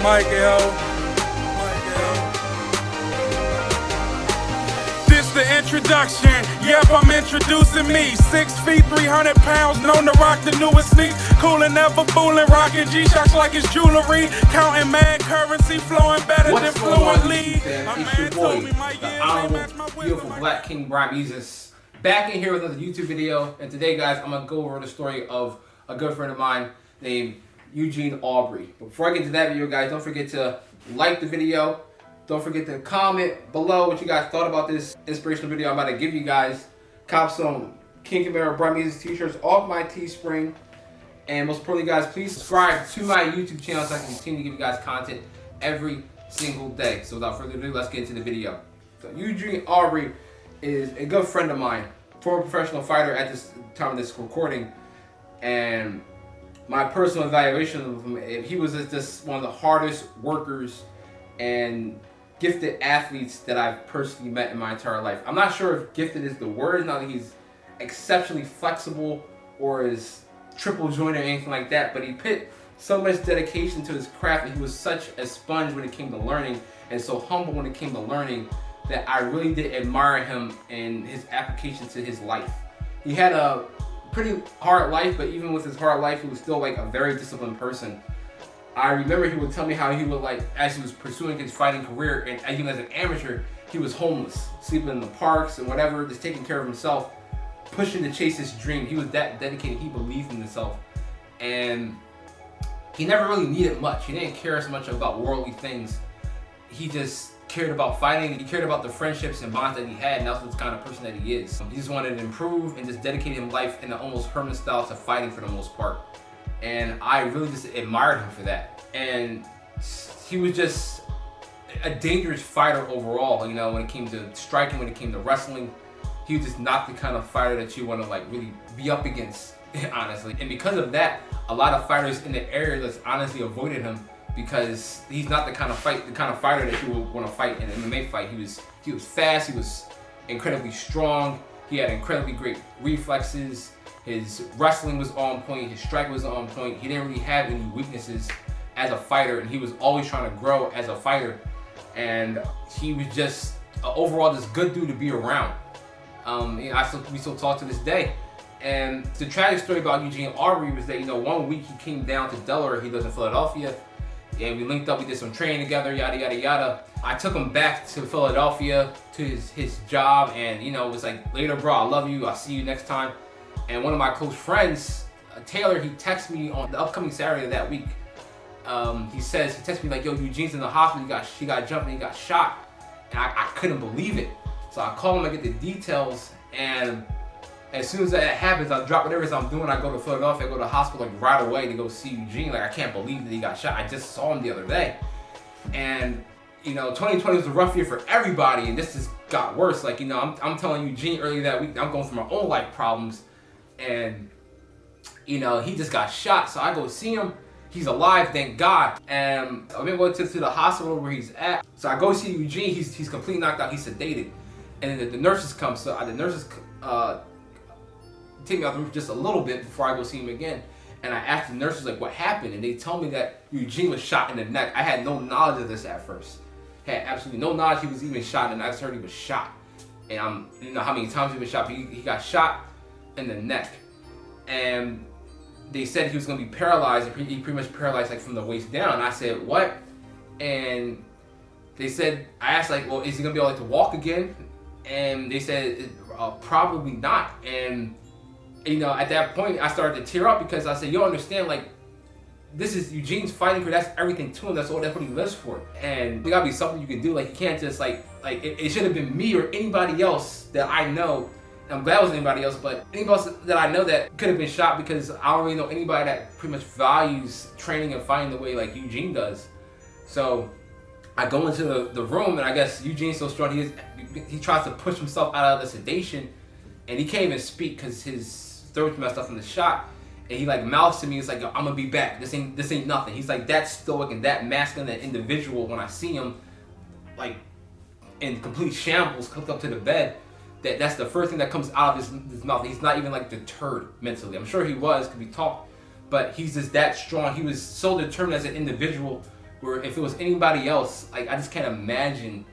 Manga. This the introduction. Yep, I'm introducing me. 6 feet, 300 pounds, known to rock the newest sneaks. Coolin', never fooling, rocking G-Shocks like it's jewelry. Counting mad currency, flowing better than fluently. It's your boy, the honorable, beautiful Black King Brian Jesus, back in here with another YouTube video. And today, guys, I'm gonna go over the story of a good friend of mine named Eugene Aubrey. But before I get to that video, guys, don't forget to like the video. Don't forget to comment below what you guys thought about this inspirational video I'm about to give you guys. Cop some King Kamara Brian Jesus t-shirts off my Teespring. And most importantly, guys, please subscribe to my YouTube channel so I can continue to give you guys content every single day. So without further ado, let's get into the video. So Eugene Aubrey is a good friend of mine, former professional fighter at this time of this recording. And my personal evaluation of him, he was just one of the hardest workers and gifted athletes that I've personally met in my entire life. I'm not sure if gifted is the word, not that he's exceptionally flexible or is triple jointed or anything like that, but he put so much dedication to his craft and he was such a sponge when it came to learning and so humble when it came to learning that I really did admire him and his application to his life. He had a pretty hard life, but even with his hard life, he was still like a very disciplined person. I remember he would tell me how he would, like, as he was pursuing his fighting career and even as an amateur, he was homeless, sleeping in the parks and whatever, just taking care of himself, pushing to chase his dream. He was that dedicated. He believed in himself, and he never really needed much. He didn't care as much about worldly things. He just cared about fighting. He cared about the friendships and bonds that he had, and that's what the kind of person that he is. He just wanted to improve and just dedicate his life in an almost hermit style to fighting for the most part. And I really just admired him for that. And he was just a dangerous fighter overall, you know, when it came to striking, when it came to wrestling. He was just not the kind of fighter that you want to like really be up against, honestly. And because of that, a lot of fighters in the area just honestly avoided him because he's not the kind of fighter that you would want to fight in an MMA fight. He was fast, he was incredibly strong, he had incredibly great reflexes. His wrestling was on point, his strike was on point. He didn't really have any weaknesses as a fighter, and he was always trying to grow as a fighter. And he was just overall this good dude to be around. We still talk to this day. And the tragic story about Eugene Aubrey was that, you know, one week he came down to Delaware, he lives in Philadelphia, and we linked up, we did some training together, yada yada yada. I took him back to Philadelphia to his job, and you know, it was like, later bro, I love you, I'll see you next time. And one of my close friends, Taylor, he texted me on the upcoming Saturday of that week. He texted me like, yo, Eugene's in the hospital, he got jumped and he got shot. And I couldn't believe it. So I call him, I get the details, and as soon as that happens, I drop whatever I'm doing, I go to Philadelphia, I go to the hospital like right away to go see Eugene. Like, I can't believe that he got shot. I just saw him the other day. And you know, 2020 was a rough year for everybody, and this just got worse. Like, you know, I'm telling Eugene earlier that week, I'm going through my own life problems. And, you know, he just got shot. So I go see him. He's alive, thank God. And I went to the hospital where he's at. So I go see Eugene. He's completely knocked out. He's sedated. And then the nurses come. So the nurses take me out the room just a little bit before I go see him again. And I asked the nurses, like, what happened? And they tell me that Eugene was shot in the neck. I had no knowledge of this at first. Had absolutely no knowledge he was even shot. And I just heard he was shot. And I didn't know how many times he was shot, but he got shot in the neck, and they said he was going to be paralyzed. He pretty much paralyzed like from the waist down. And I said, what? And they said, I asked like, well, is he going to be able to walk again? And they said, probably not. And you know, at that point, I started to tear up because I said, you understand, like, this is Eugene's fighting career. That's everything to him. That's what he lives for. And there gotta be something you can do. Like, you can't just like it should have been me or anybody else that I know. I'm glad it wasn't anybody else, but anybody else that I know that could have been shot, because I don't really know anybody that pretty much values training and fighting the way like Eugene does. So I go into the room, and I guess Eugene's so strong, he tries to push himself out of the sedation, and he can't even speak because his throat's messed up from the shot. And he like mouths to me, it's like, yo, I'm gonna be back. This ain't nothing. He's like that stoic and that masculine individual. When I see him like in complete shambles, cooked up to the bed, that's the first thing that comes out of his mouth. He's not even like deterred mentally. I'm sure he was, because we talked, but he's just that strong. He was so determined as an individual Where if it was anybody else, like I just can't imagine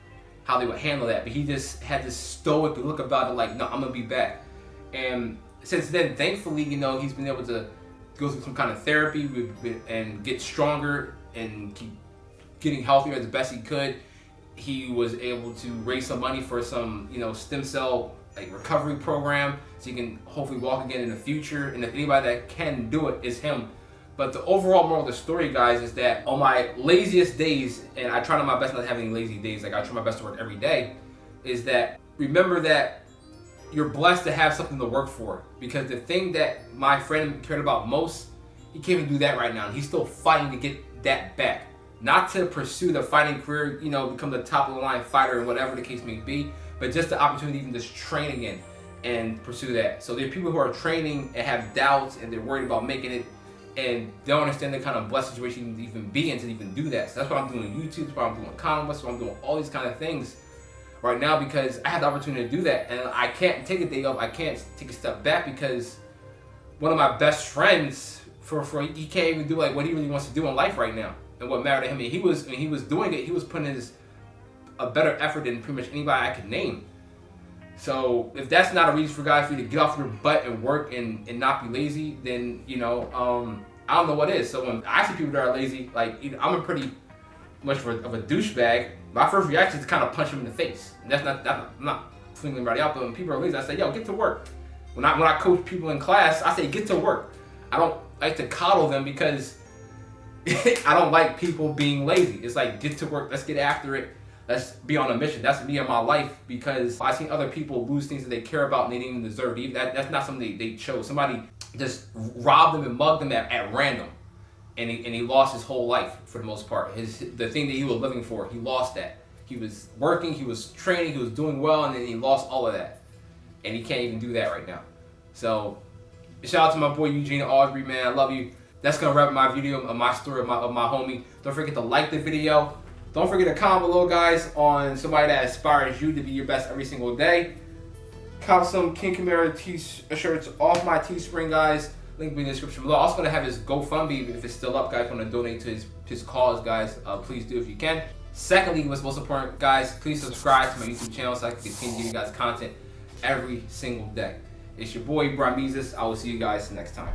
how they would handle that. But he just had this stoic look about it, like, no, I'm gonna be back. And since then, thankfully, you know, he's been able to go through some kind of therapy and get stronger and keep getting healthier as best he could. He was able to raise some money for some, you know, stem cell like recovery program, so he can hopefully walk again in the future. And if anybody that can do it is him. But the overall moral of the story, guys, is that on my laziest days, and I try my best not to have any lazy days, like I try my best to work every day, is that remember that you're blessed to have something to work for. Because the thing that my friend cared about most, he can't even do that right now. And he's still fighting to get that back. Not to pursue the fighting career, you know, become the top of the line fighter or whatever the case may be, but just the opportunity to even just train again and pursue that. So there are people who are training and have doubts and they're worried about making it and don't understand the kind of blessed situation to even be in to even do that. So that's why I'm doing YouTube, that's why I'm doing comics, that's why I'm doing all these kind of things right now, because I have the opportunity to do that. And I can't take a day off, I can't take a step back, because one of my best friends, he can't even do like what he really wants to do in life right now. And what mattered to him, and when he was doing it, he was putting in a better effort than pretty much anybody I could name. So if that's not a reason for guys for you to get off your butt and work and not be lazy, then you know, I don't know what is. So when I see people that are lazy, like, you know, I'm a pretty much of a douchebag. My first reaction is to kind of punch him in the face. And I'm not flinging anybody out, but when people are lazy, I say, yo, get to work. When I coach people in class, I say, get to work. I don't like to coddle them because I don't like people being lazy. It's like, get to work, let's get after it. Let's be on a mission. That's me in my life, because I've seen other people lose things that they care about and they didn't even deserve. That's not something they chose. Somebody just robbed them and mugged them at random, and he lost his whole life for the most part. The thing that he was living for, he lost that. He was working, he was training, he was doing well, and then he lost all of that, and he can't even do that right now. So shout out to my boy Eugene Aubrey, man. I love you. That's gonna wrap my video of my story of my homie. Don't forget to like the video. Don't forget to comment below, guys, on somebody that inspires you to be your best every single day. Cop some King Kamara t-shirts off my Teespring, guys. Link in the description below. Also gonna have his Gofundme if it's still up, guys. Want to donate to his cause, guys? Please do if you can. Secondly, what's most important, guys, please subscribe to my YouTube channel so I can continue giving you guys content every single day. It's your boy Bramizis. I will see you guys next time.